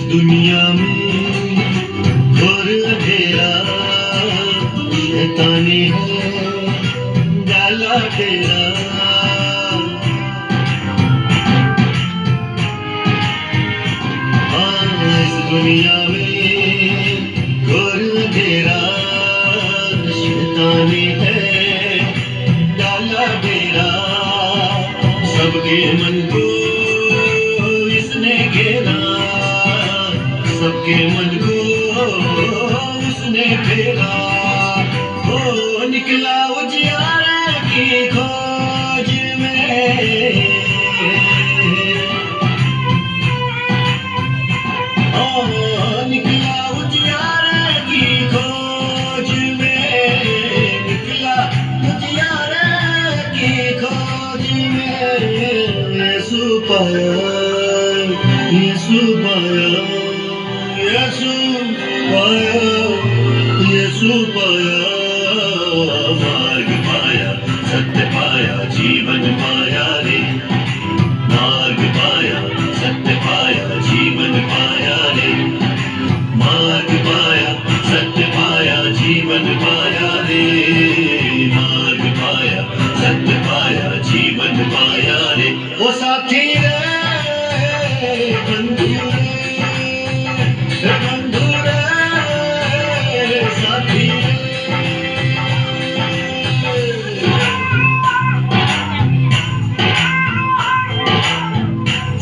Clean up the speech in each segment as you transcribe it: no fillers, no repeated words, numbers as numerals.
दुनिया में घोर अंधेरा, शैतानी है डाला डेरा। हाँ, इस दुनिया में घोर अंधेरा, शैतानी है डाला डेरा। सबके मन को इसने घेरा, सबके मन को उसने फेरा। ओ निकला उजियारे की खोज में, ओ निकला उजियारे की खोज में, निकला उजियारे की खोज में। यीशु पाया, यीशु पाया, यीशु पाया, यीशु पाया। मार्ग पाया, सत्य पाया, जीवन पाया रे। मार्ग पाया, सत्य पाया, जीवन पाया रे। मार्ग पाया, सत्य पाया, जीवन पाया रे। मार्ग पाया, सत्य पाया, जीवन पाया रे। ओ साथी रे, बंधु रे, बंधु रे, साथी रे।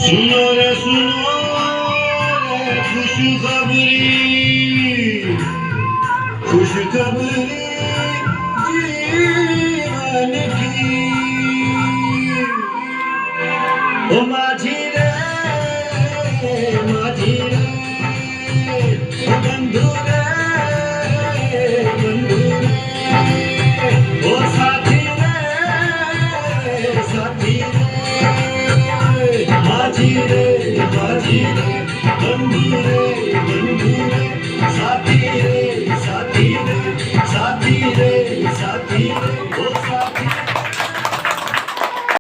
सुनो रे सुनो रे खुशखबरी, खुशखबरी जीवन की। ओ माझी रे, माझी रे, बंधु रे, बंधु रे। ओ साथी रे, साथी रे, माझी रे, माझी रे, बंधु रे।